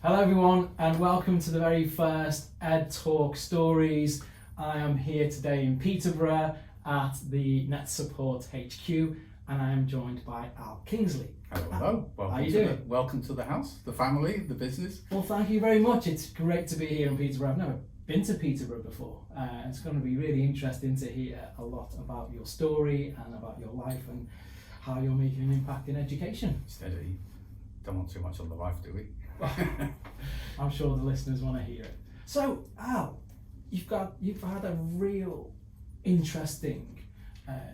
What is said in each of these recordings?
Hello everyone and welcome to the very first EdTalks Stories. I am here today in Peterborough at the NetSupport HQ and I am joined by Al Kingsley. Hello. How are you doing? Welcome to the house, the family, the business. Well, thank you very much. It's great to be here in Peterborough. I've never been to Peterborough before. It's going to be really interesting to hear a lot about your story and about your life and how you're making an impact in education. Steady. Don't want too much on the life, do we? I'm sure the listeners want to hear it. So, Al, you've had a real interesting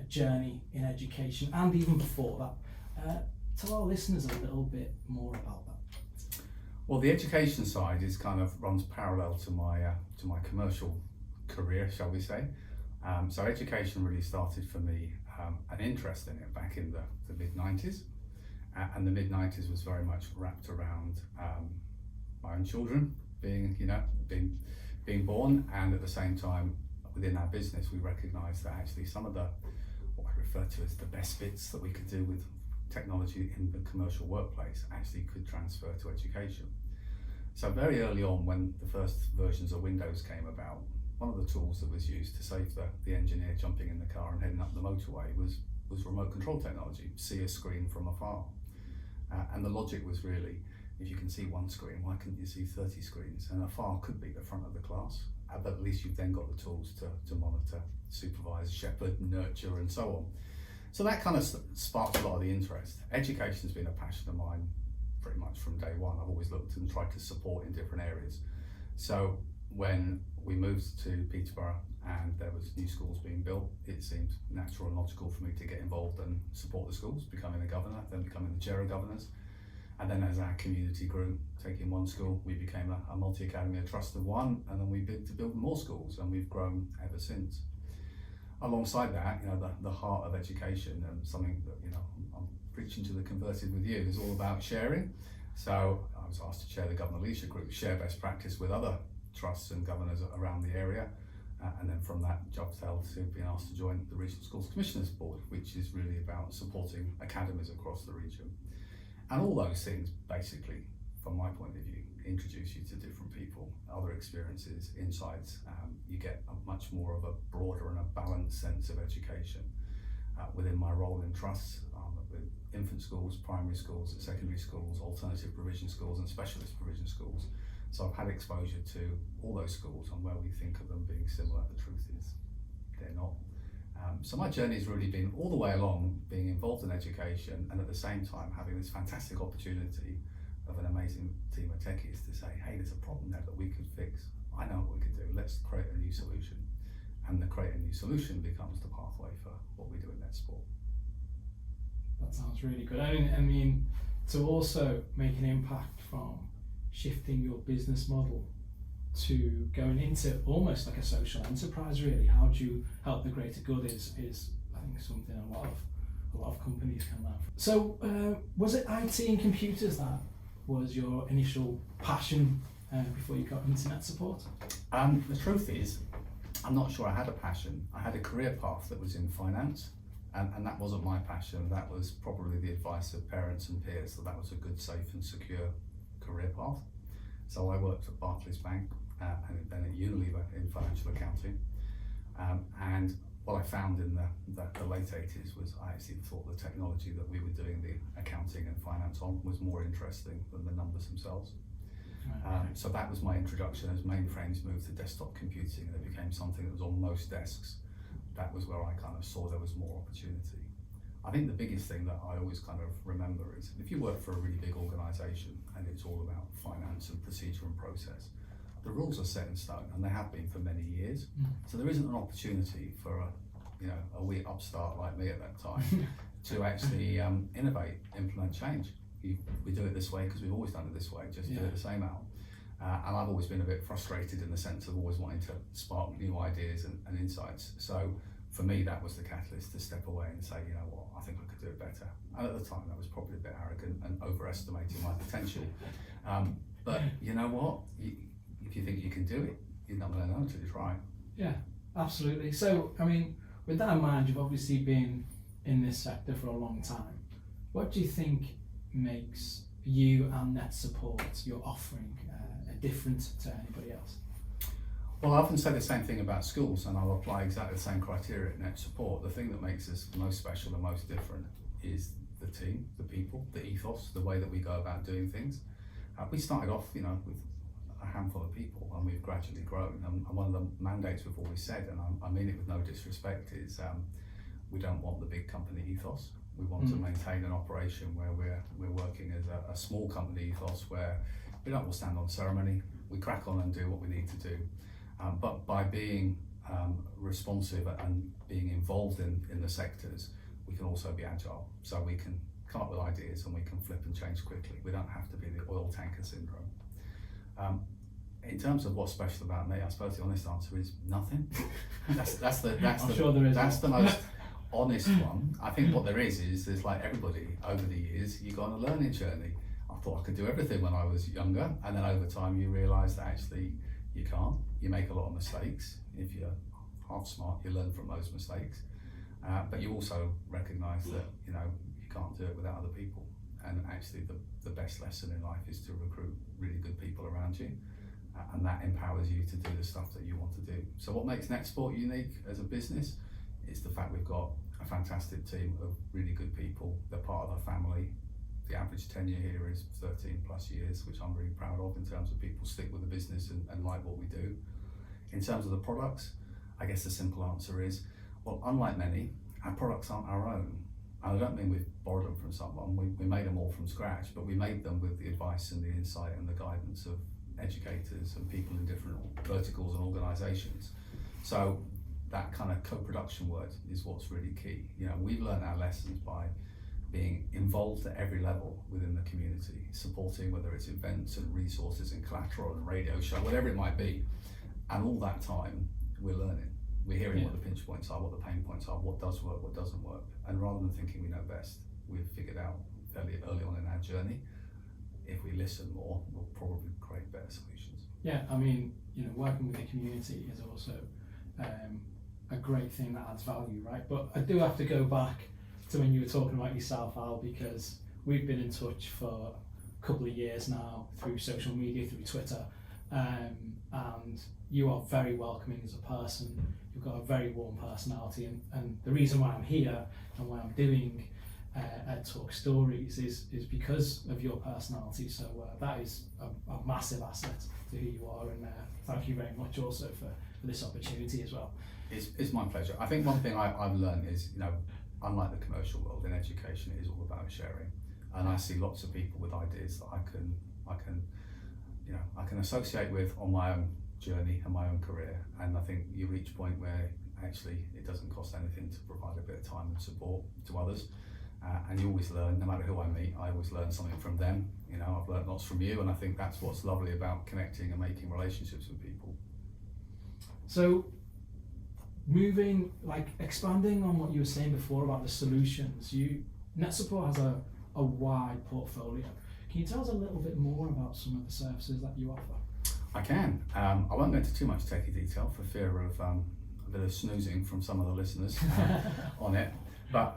journey in education, and even before that. Tell our listeners a little bit more about that. Well, the education side runs parallel to my commercial career, shall we say. So education really started for me an interest in it back in the mid-90s. And the mid-90s was very much wrapped around my own children being born, and at the same time within our business we recognised that actually some of what I refer to as the best bits that we could do with technology in the commercial workplace actually could transfer to education. So very early on, when the first versions of Windows came about, one of the tools that was used to save the engineer jumping in the car and heading up the motorway was remote control technology, see a screen from afar. And the logic was really, if you can see one screen, why couldn't you see 30 screens? And afar could be the front of the class, but at least you've then got the tools to monitor, supervise, shepherd, nurture, and so on. So that kind of sparked a lot of the interest. Education's been a passion of mine pretty much from day one. I've always looked and tried to support in different areas. So when we moved to Peterborough and there was new schools being built, it seemed natural and logical for me to get involved and support the schools, becoming a governor, then becoming the chair of governors. And then as our community grew, taking one school, we became a multi-academy, a trust of one, and then we bid to build more schools, and we've grown ever since. Alongside that, the heart of education, and something that I'm preaching to the converted with you, is all about sharing. So I was asked to chair the Governor Leadership Group, share best practice with other trusts and governors around the area. And then from that dovetailed to being asked to join the Regional Schools Commissioners Board, which is really about supporting academies across the region. And all those things basically, from my point of view, introduce you to different people, other experiences, insights. You get a much more of a broader and a balanced sense of education. Within my role in trusts, with infant schools, primary schools, secondary schools, alternative provision schools and specialist provision schools. So I've had exposure to all those schools and where we think of them being similar, the truth is they're not. So my journey has really been all the way along being involved in education, and at the same time having this fantastic opportunity of an amazing team of techies to say, hey, there's a problem there that we could fix. I know what we could do, let's create a new solution. And the create a new solution becomes the pathway for what we do in Netsport. That sounds really good. I mean, to also make an impact from shifting your business model to going into almost like a social enterprise, really. How do you help the greater good is I think something a lot of companies can learn from. So was it IT and computers that was your initial passion before you got into NetSupport? The truth is, I'm not sure I had a passion. I had a career path that was in finance, and that wasn't my passion. That was probably the advice of parents and peers, that was a good, safe and secure career path. So I worked at Barclays Bank and then at Unilever in financial accounting. And what I found in the late 80s was I actually thought the technology that we were doing the accounting and finance on was more interesting than the numbers themselves. So that was my introduction. As mainframes moved to desktop computing and it became something that was on most desks, that was where I kind of saw there was more opportunity. I think the biggest thing that I always kind of remember is if you work for a really big organisation and it's all about finance and procedure and process, the rules are set in stone and they have been for many years. So there isn't an opportunity for a wee upstart like me at that time to actually innovate, implement change. We do it this way because we've always done it this way, just do it the same out. And I've always been a bit frustrated in the sense of always wanting to spark new ideas and insights. So for me, that was the catalyst to step away and say, you know what, I think I could do it better. And at the time, that was probably a bit arrogant and overestimating my potential. But you know what, if you think you can do it, you're not going to know until you try. Yeah, absolutely. So, I mean, with that in mind, you've obviously been in this sector for a long time. What do you think makes you and NetSupport, you're offering are different to anybody else? Well, I often say the same thing about schools, and I'll apply exactly the same criteria at NetSupport. The thing that makes us most special and most different is the team, the people, the ethos, the way that we go about doing things. We started off, with a handful of people, and we've gradually grown. And one of the mandates we've always said, and I mean it with no disrespect, is we don't want the big company ethos. We want to maintain an operation where we're working as a small company ethos, where we don't all stand on ceremony. We crack on and do what we need to do. But by being responsive and being involved in the sectors, we can also be agile. So we can come up with ideas and we can flip and change quickly. We don't have to be the oil tanker syndrome. In terms of what's special about me, I suppose the honest answer is nothing. That's the most honest one. I think what there is there's like everybody over the years, you go on a learning journey. I thought I could do everything when I was younger, and then over time you realise that actually you can't. You make a lot of mistakes. If you're half smart, you learn from those mistakes. But you also recognise that you can't do it without other people. And actually the best lesson in life is to recruit really good people around you. And that empowers you to do the stuff that you want to do. So what makes Netsport unique as a business is the fact we've got a fantastic team of really good people. They're part of the family. The average tenure here is 13 plus years, which I'm really proud of in terms of people stick with the business and like what we do. In terms of the products, I guess the simple answer is, well, unlike many, our products aren't our own. And I don't mean we've borrowed them from someone, we made them all from scratch, but we made them with the advice and the insight and the guidance of educators and people in different verticals and organisations. So that kind of co-production word is what's really key. We've learned our lessons by being involved at every level within the community, supporting whether it's events and resources and collateral and radio show, whatever it might be. And all that time, we're learning. We're hearing what the pinch points are, what the pain points are, what does work, what doesn't work. And rather than thinking we know best, we've figured out fairly early on in our journey, if we listen more, we'll probably create better solutions. Yeah, I mean, working with the community is also a great thing that adds value, right? But I do have to go back to when you were talking about yourself, Al, because we've been in touch for a couple of years now through social media, through Twitter, and you are very welcoming as a person. You've got a very warm personality, and the reason why I'm here and why I'm doing EdTalks Stories is because of your personality. So that is a massive asset to who you are, and thank you very much also for this opportunity as well. It's my pleasure. I think one thing I've learned is, unlike the commercial world, in education it is all about sharing, and I see lots of people with ideas that I can associate with on my own journey and my own career. And I think you reach a point where actually it doesn't cost anything to provide a bit of time and support to others, and you always learn. No matter who I meet, I always learn something from them. I've learned lots from you, and I think that's what's lovely about connecting and making relationships with people. So expanding on what you were saying before about the solutions, NetSupport has a wide portfolio. Can you tell us a little bit more about some of the services that you offer? I can. I won't go into too much techie detail for fear of a bit of snoozing from some of the listeners on it. But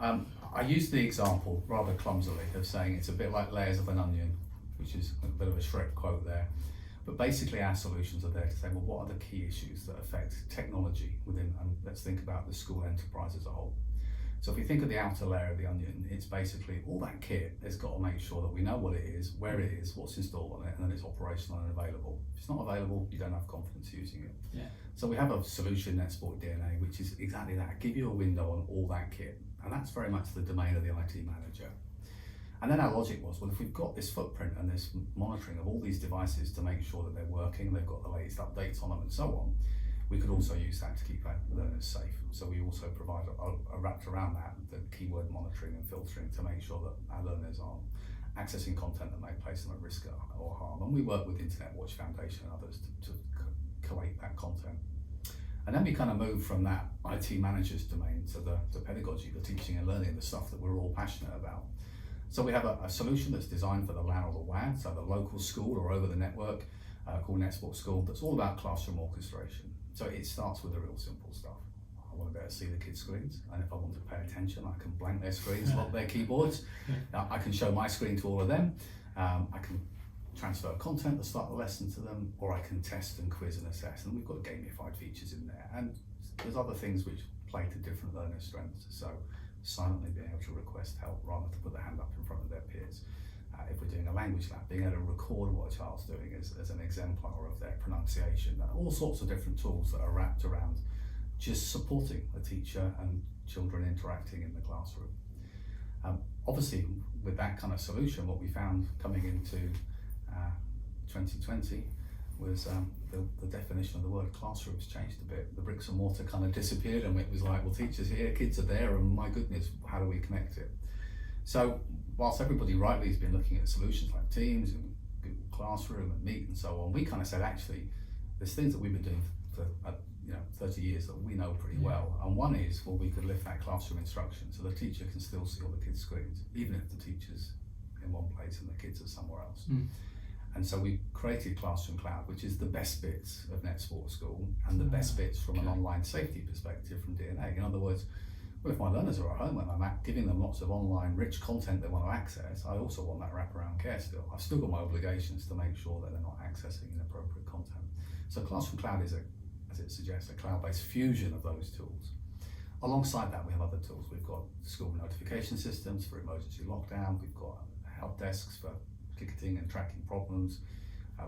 I use the example rather clumsily of saying it's a bit like layers of an onion, which is a bit of a Shrek quote there. But basically our solutions are there to say, well, what are the key issues that affect technology within, and let's think about the school enterprise as a whole. So if we think of the outer layer of the onion, it's basically all that kit has got to make sure that we know what it is, where it is, what's installed on it, and then it's operational and available. If it's not available, you don't have confidence using it. Yeah. So we have a solution, Netsport DNA, which is exactly that, give you a window on all that kit. And that's very much the domain of the IT manager. And then our logic was, well, if we've got this footprint and this monitoring of all these devices to make sure that they're working, they've got the latest updates on them and so on, we could also use that to keep our learners safe. So we also provide a wrapped around that, the keyword monitoring and filtering to make sure that our learners aren't accessing content that may place them at risk or harm. And we work with Internet Watch Foundation and others to collate that content. And then we kind of move from that IT manager's domain to the pedagogy, the teaching and learning, the stuff that we're all passionate about. So we have a solution that's designed for the LAN or the WAN, so the local school or over the network, called Netsport School, that's all about classroom orchestration. So it starts with the real simple stuff. I want to be able to see the kids' screens, and if I want to pay attention, I can blank their screens, lock their keyboards. I can show my screen to all of them, I can transfer content at the start of the lesson to them, or I can test and quiz and assess, and we've got gamified features in there, and there's other things which play to different learner strengths, so silently being able to request help rather than to put their hand up in front of their peers. If we're doing a language lab, being able to record what a child's doing as an exemplar of their pronunciation, and all sorts of different tools that are wrapped around just supporting a teacher and children interacting in the classroom. Obviously, with that kind of solution, what we found coming into 2020 was the definition of the word classrooms changed a bit. The bricks and mortar kind of disappeared, and it was like, well, teachers here, kids are there, and my goodness, how do we connect it? So whilst everybody rightly has been looking at solutions like Teams and Google Classroom and Meet and so on, we kind of said, actually, there's things that we've been doing for 30 years that we know pretty well. And one is, well, we could lift that classroom instruction so the teacher can still see all the kids' screens, even if the teacher's in one place and the kids are somewhere else. And so we created Classroom Cloud, which is the best bits of Netsport School and the best bits from an online safety perspective from DNA. In other words, well, if my learners are at home and I'm giving them lots of online rich content they want to access, I also want that wraparound care still. I've still got my obligations to make sure that they're not accessing inappropriate content. So Classroom Cloud is, as it suggests, a cloud-based fusion of those tools. Alongside that, we have other tools. We've got school notification systems for emergency lockdown. We've got help desks for ticketing and tracking problems.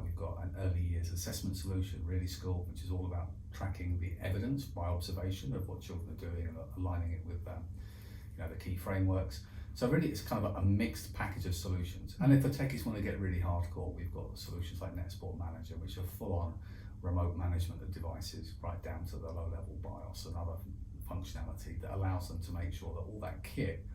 We've got an early years assessment solution, Really School, which is all about tracking the evidence by observation of what children are doing and aligning it with the key frameworks. So really it's kind of a mixed package of solutions. And if the techies want to get really hardcore, we've got solutions like Netsport Manager, which are full on remote management of devices, right down to the low level BIOS and other functionality that allows them to make sure that all that kit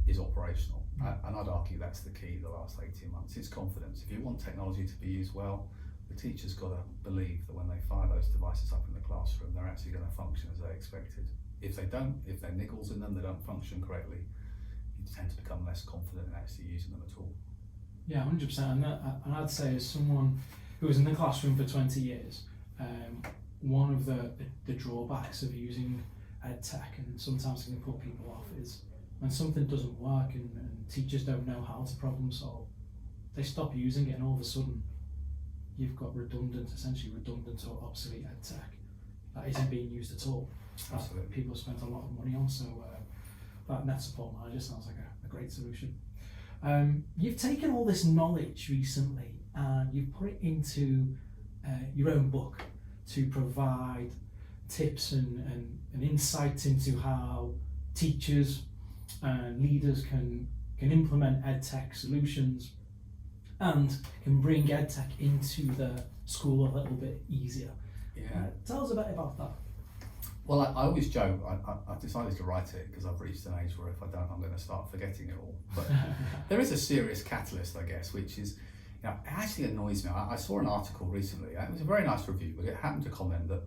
is operational. And I'd argue that's the key the last 18 months. It's confidence. If you want technology to be used well, the teacher's got to believe that when they fire those devices up in the classroom, they're actually going to function as they expected. If they don't, if there are niggles in them, they don't function correctly, you tend to become less confident in actually using them at all. Yeah, 100%. And I'd say as someone who was in the classroom for 20 years, one of the drawbacks of using EdTech, and sometimes it can put people off, is when something doesn't work and teachers don't know how to problem solve, they stop using it, and all of a sudden you've got essentially redundant or obsolete EdTech that isn't being used at all. Absolutely. People have spent a lot of money on, so that NetSupport Manager sounds like a great solution. You've taken all this knowledge recently and you've put it into your own book to provide tips and insight into how teachers and leaders can implement EdTech solutions and can bring EdTech into the school a little bit easier. Yeah. Tell us a bit about that. Well, I always joke, I've decided to write it because I've reached an age where if I don't, I'm going to start forgetting it all. But there is a serious catalyst, I guess, which is, it actually annoys me. I saw an article recently, and it was a very nice review, but it happened to comment that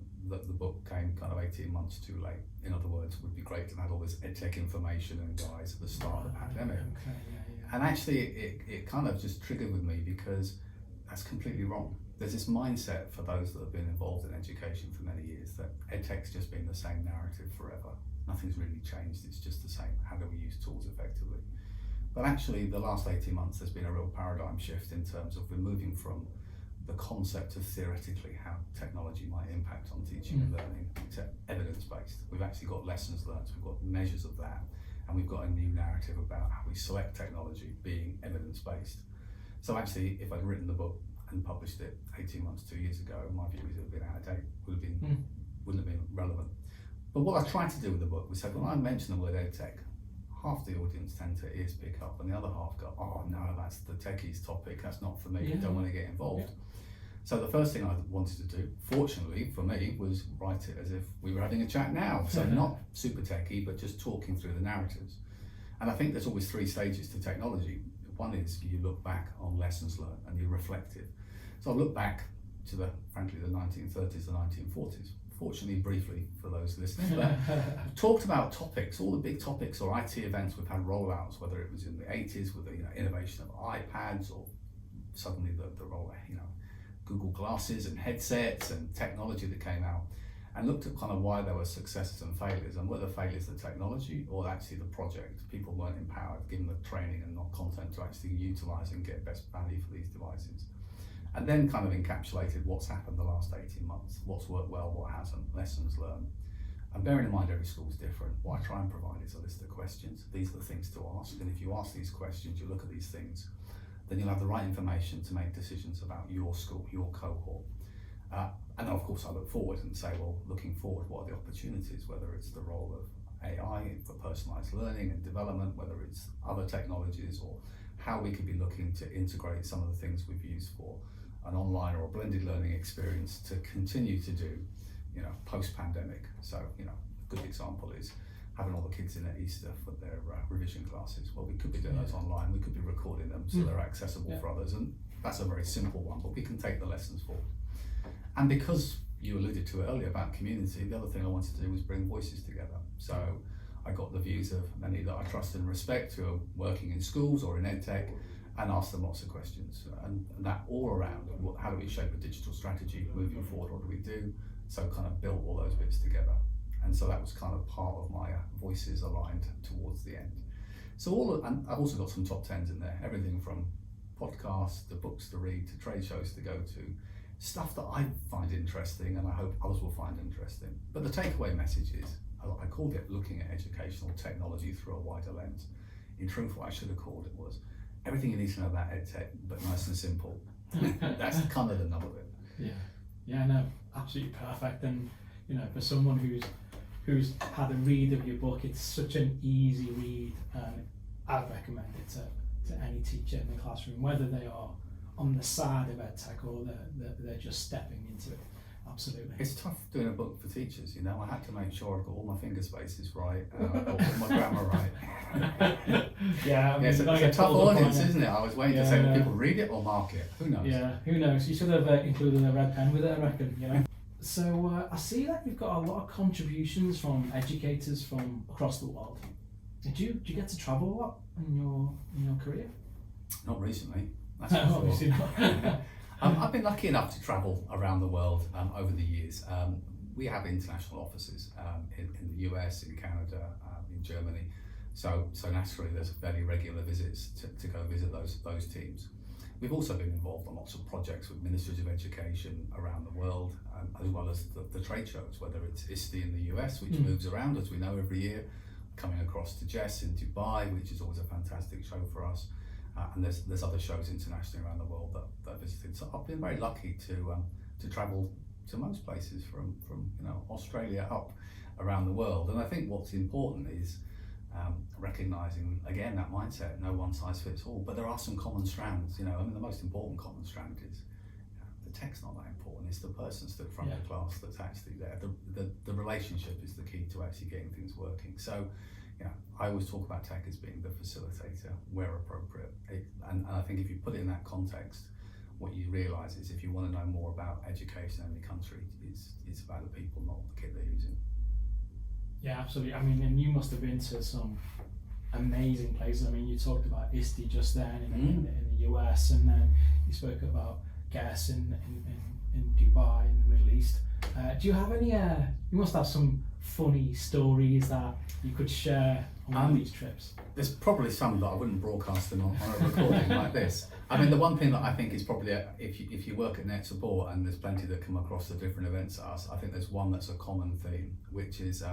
the book came kind of 18 months too late. In other words, it would be great to have all this EdTech information and guides at the start of the pandemic. Okay, yeah. And actually, it kind of just triggered with me because that's completely wrong. There's this mindset for those that have been involved in education for many years that EdTech's just been the same narrative forever. Nothing's really changed, it's just the same. How do we use tools effectively? But actually, the last 18 months, there's been a real paradigm shift in terms of we're moving from the concept of theoretically how technology might impact on teaching and learning to evidence-based. We've actually got lessons learned, we've got measures of that, and we've got a new narrative about how we select technology being evidence-based. So actually, if I'd written the book and published it 18 months, 2 years ago, my view is it would have been out of date, wouldn't have been relevant. But what I tried to do with the book was say, when I mention the word EdTech, half the audience tend to ears pick up and the other half go, oh no, that's the techies topic, that's not for me, I don't want to get involved. Yeah. So the first thing I wanted to do, fortunately for me, was write it as if we were having a chat now. So not super techie, but just talking through the narratives. And I think there's always three stages to technology. One is you look back on lessons learned and you reflect it. So I look back to frankly the 1930s, the 1940s, fortunately briefly for those listening, but talked about topics, all the big topics or IT events we've had rollouts, whether it was in the 80s with the innovation of iPads or suddenly the role of Google glasses and headsets and technology that came out. and looked at kind of why there were successes and failures, and were the failures the technology or actually the project? People weren't empowered, given the training and not content to actually utilise and get best value for these devices. And then kind of encapsulated what's happened the last 18 months, what's worked well, what hasn't, lessons learned. And bearing in mind every school's different, what I try and provide is a list of questions. These are the things to ask, and if you ask these questions, you look at these things, then you'll have the right information to make decisions about your school, your cohort. And of course I look forward and say, well, looking forward, what are the opportunities, whether it's the role of AI for personalised learning and development, whether it's other technologies, or how we could be looking to integrate some of the things we've used for an online or a blended learning experience to continue to do, post-pandemic. So, a good example is having all the kids in at Easter for their revision classes. Well, we could be doing those online, we could be recording them so they're accessible for others, and that's a very simple one, but we can take the lessons forward. And because you alluded to it earlier about community, the other thing I wanted to do was bring voices together. So I got the views of many that I trust and respect who are working in schools or in EdTech, and asked them lots of questions. And that all around, how do we shape a digital strategy moving forward, what do we do? So kind of built all those bits together. And so that was kind of part of my voices aligned towards the end. So and I've also got some top 10s in there, everything from podcasts to books to read to trade shows to go to, stuff that I find interesting and I hope others will find interesting. But the takeaway message is, I called it looking at educational technology through a wider lens. In truth, what I should have called it was everything you need to know about EdTech, but nice and simple. That's kind of the nub of it. Yeah, no, absolutely perfect. And for someone who's had a read of your book, it's such an easy read, and I'd recommend it to any teacher in the classroom, whether they are on the side of EdTech or they're just stepping into it. Absolutely. It's tough doing a book for teachers, I had to make sure I've got all my finger spaces right, got all my grammar right. It's a tough audience, isn't it? I was waiting to say, do people read it or mark it? Who knows? Yeah, who knows? You should have included a red pen with it, I reckon, So I see that you've got a lot of contributions from educators from across the world. Did you get to travel a lot in your career? Not recently. That's for sure. Obviously not. I've been lucky enough to travel around the world over the years. We have international offices in the US, in Canada, in Germany. So naturally there's fairly regular visits to go visit those teams. We've also been involved on lots of projects with ministries of education around the world, as well as the trade shows, whether it's ISTE in the US, which moves around, as we know, every year, coming across to Jess in Dubai, which is always a fantastic show for us. And there's other shows internationally around the world that I visited. So I've been very lucky to travel to most places from Australia up around the world. And I think what's important is recognising again that mindset, no one size fits all. But there are some common strands. The most important common strand is the tech's not that important. It's the person stood in front of the class that's actually there. The relationship is the key to actually getting things working. So. I always talk about tech as being the facilitator where appropriate. And I think if you put it in that context, what you realise is if you want to know more about education in any country, it's about the people, not the kit they're using. Yeah, absolutely. I mean, and you must have been to some amazing places. I mean, you talked about ISTE just then in the US, and then you spoke about GES in Dubai, in the Middle East. Do you have any, you must have some funny stories that you could share on these trips? There's probably some that I wouldn't broadcast them on a recording like this. I mean, the one thing that I think is probably, if you work at NetSupport, and there's plenty that come across the different events at us, I think there's one that's a common theme, which is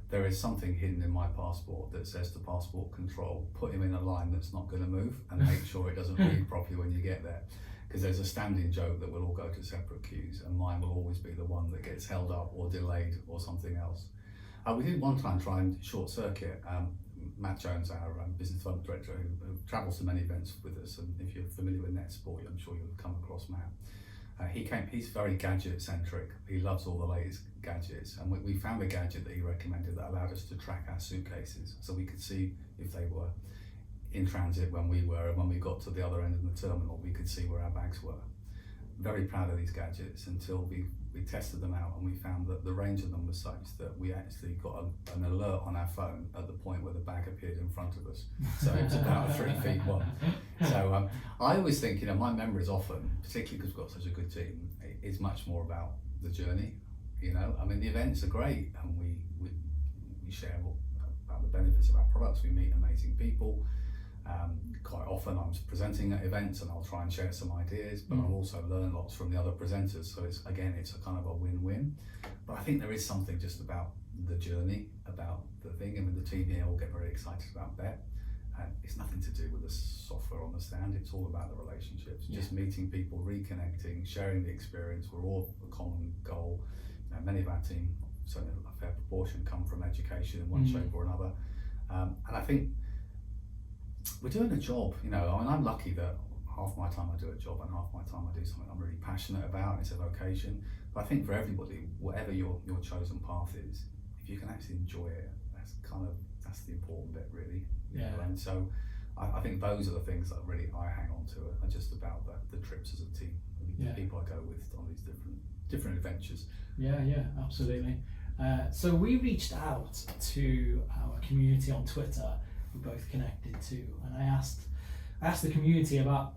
there is something hidden in my passport that says to passport control, put him in a line that's not going to move and make sure it doesn't read properly when you get there. Because there's a standing joke that we'll all go to separate queues, and mine will always be the one that gets held up or delayed or something else. We did one time try and short circuit. Matt Jones, our business development director, who travels to many events with us, and if you're familiar with Netsport, I'm sure you'll come across Matt. He's very gadget centric. He loves all the latest gadgets, and we found a gadget that he recommended that allowed us to track our suitcases, so we could see if they were in transit when we were, and when we got to the other end of the terminal, we could see where our bags were. Very proud of these gadgets until we tested them out, and we found that the range of them was such that we actually got an alert on our phone at the point where the bag appeared in front of us. So it was about 3 feet one. So I always think, my memories often, particularly because we've got such a good team, is much more about the journey. you know. I mean, the events are great, and we share about the benefits of our products. We meet amazing people. Quite often I'm presenting at events and I'll try and share some ideas, but I'll also learn lots from the other presenters. So it's a kind of a win-win. But I think there is something just about the journey, about the thing. I mean, the team here all get very excited about that. And it's nothing to do with the software on the stand. It's all about the relationships, just meeting people, reconnecting, sharing the experience. We're all a common goal. You know, many of our team, certainly a fair proportion, come from education in one shape or another. And I think we're doing a job, you know. I mean, I'm lucky that half my time I do a job and half my time I do something I'm really passionate about. It's a vocation. But I think for everybody, whatever your chosen path is, if you can actually enjoy it, that's the important bit, really. You know? And so I think those are the things that really I hang on to, are just about the trips as a team, the people I go with on these different adventures. Yeah, absolutely. So we reached out to our community on Twitter, we're both connected to, and I asked the community about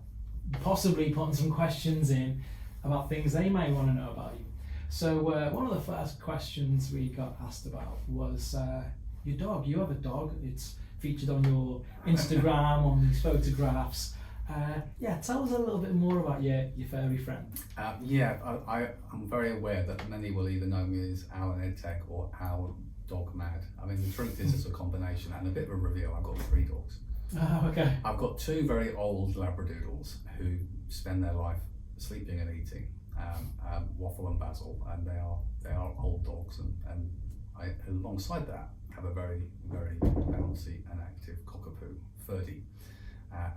possibly putting some questions in about things they may want to know about you. So one of the first questions we got asked about was your dog. You have a dog. It's featured on your Instagram, on these photographs. Tell us a little bit more about your furry friend. I'm very aware that many will either know me as Alan EdTech or Al Dog Mad. I mean, the truth is it's a combination, and a bit of a reveal. I've got 3 dogs. Oh, okay. I've got 2 very old Labradoodles who spend their life sleeping and eating, Waffle and Basil, and they are old dogs, and I, alongside that, have a very, very bouncy and active cockapoo, Ferdy.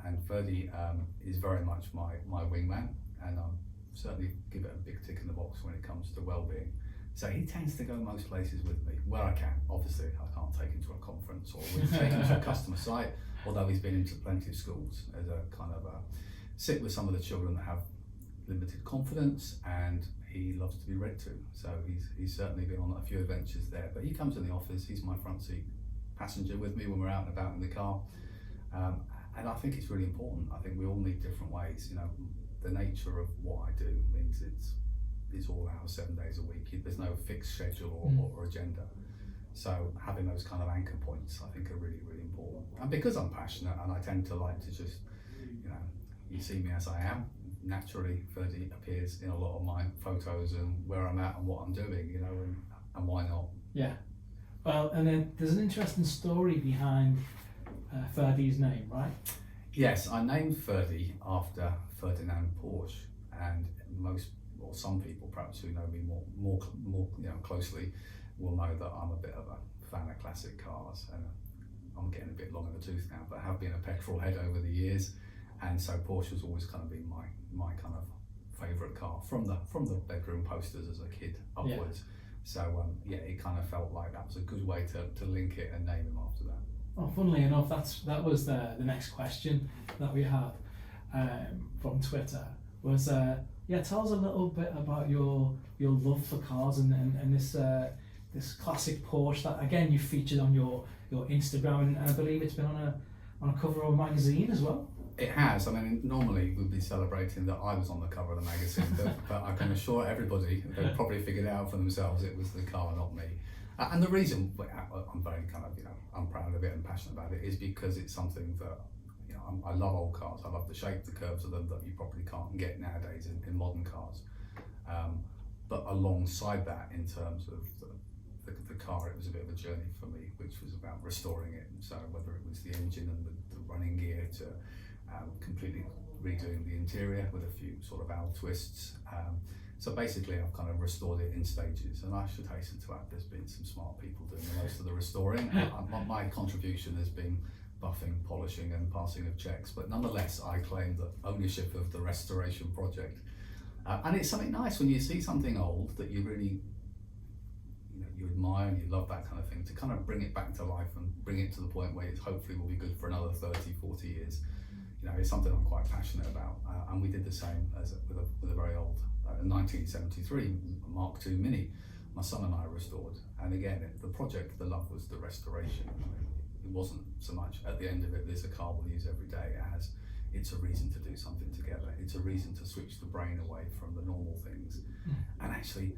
And Ferdy is very much my wingman, and I'll certainly give it a big tick in the box when it comes to well-being. So he tends to go most places with me, where I can. Obviously, I can't take him to a conference or take him to a customer site, although he's been into plenty of schools as a kind of sit with some of the children that have limited confidence, and he loves to be read to. So he's certainly been on a few adventures there. But he comes in the office, he's my front seat passenger with me when we're out and about in the car. And I think it's really important. I think we all need different ways. You know, the nature of what I do means it's all hours, 7 days a week. There's no fixed schedule or agenda. So having those kind of anchor points, I think, are really, really important. And because I'm passionate and I tend to like to just, you know, you see me as I am, naturally Ferdy appears in a lot of my photos and where I'm at and what I'm doing, you know, and why not? Yeah. Well, and then there's an interesting story behind Ferdy's name, right? Yes, I named Ferdy after Ferdinand Porsche, and some people perhaps who know me more closely will know that I'm a bit of a fan of classic cars, and I'm getting a bit long in the tooth now, but have been a petrol head over the years, and so Porsche has always kind of been my kind of favourite car from the bedroom posters as a kid upwards. So it kind of felt like that was a good way to link it and name him after that. Oh, funnily enough, that was the next question that we had from Twitter was tell us a little bit about your love for cars and this classic Porsche that again you featured on your Instagram, and I believe it's been on a cover of a magazine as well. It has. I mean, normally we'd be celebrating that I was on the cover of the magazine, but I can assure everybody, they've probably figured it out for themselves, it was the car, not me. And the reason I'm very kind of, I'm proud of it and passionate about it is because it's something that, I love old cars. I love the shape, the curves of them that you probably can't get nowadays in modern cars. But alongside that, in terms of the car, it was a bit of a journey for me, which was about restoring it. So whether it was the engine and the running gear to completely redoing the interior with a few sort of owl twists. So basically I've kind of restored it in stages, and I should hasten to add there's been some smart people doing most of the restoring. My contribution has been buffing, polishing and passing of checks, but nonetheless I claim the ownership of the restoration project. And it's something nice when you see something old that you really you admire and you love, that kind of thing, to kind of bring it back to life and bring it to the point where it hopefully will be good for another 30, 40 years. It's something I'm quite passionate about, and we did the same with a very old 1973 Mark II Mini. My son and I restored, and again the project, the love was the restoration. It wasn't so much at the end of it, there's a car we'll use every day, as it's a reason to do something together. It's a reason to switch the brain away from the normal things. And actually,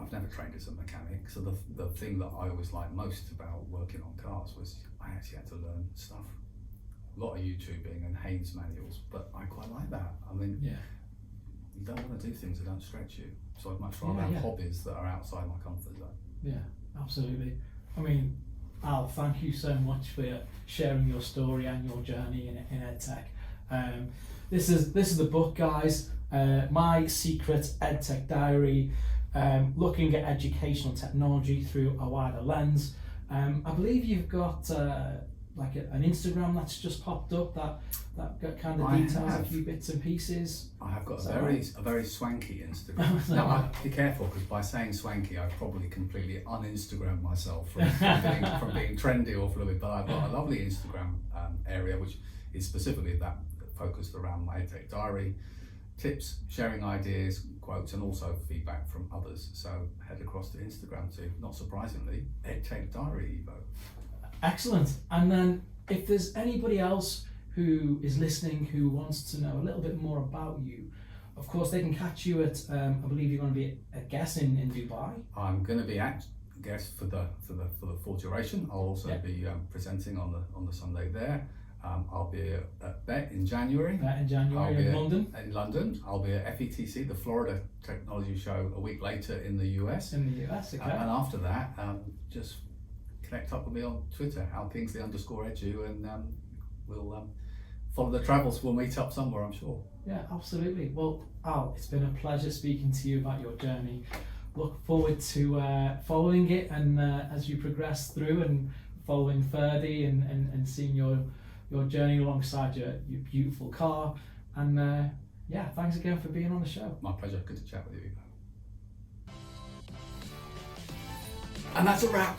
I've never trained as a mechanic, so the thing that I always liked most about working on cars was I actually had to learn stuff. A lot of YouTubing and Haynes manuals, but I quite like that. I mean, Yeah. you don't want to do things that don't stretch you. So I'd much rather have hobbies that are outside my comfort zone. Yeah, absolutely. I mean, Al, thank you so much for sharing your story and your journey in EdTech. This is the book, guys. My Secret EdTech Diary, looking at educational technology through a wider lens. I believe you've got like an Instagram that's just popped up that kind of details a few bits and pieces. I have got a very swanky Instagram. Now, be careful, because by saying swanky, I've probably completely un-Instagrammed myself from being trendy or fluid. But I've got a lovely Instagram area which is specifically that focused around my EdTech Diary, tips, sharing ideas, quotes, and also feedback from others. So head across to Instagram too. Not surprisingly, EdTech Diary, Evo. Excellent. And then if there's anybody else who is listening who wants to know a little bit more about you, of course they can catch you at I believe you're going to be a guest in Dubai. I'm going to be a guest for the full duration. I'll also be presenting on the Sunday there. I'll be at BET in January. BET in January in London. In London. I'll be at FETC, the Florida Technology Show, a week later in the US. In the US, okay. And after that, just connect up with me on Twitter, @Kingsley_edu, and we'll follow the travels. We'll meet up somewhere, I'm sure. Yeah, absolutely. Well, Al, it's been a pleasure speaking to you about your journey. Look forward to following it, and as you progress through and following Ferdy and seeing your journey alongside your beautiful car. And yeah, thanks again for being on the show. My pleasure. Good to chat with you. And that's a wrap.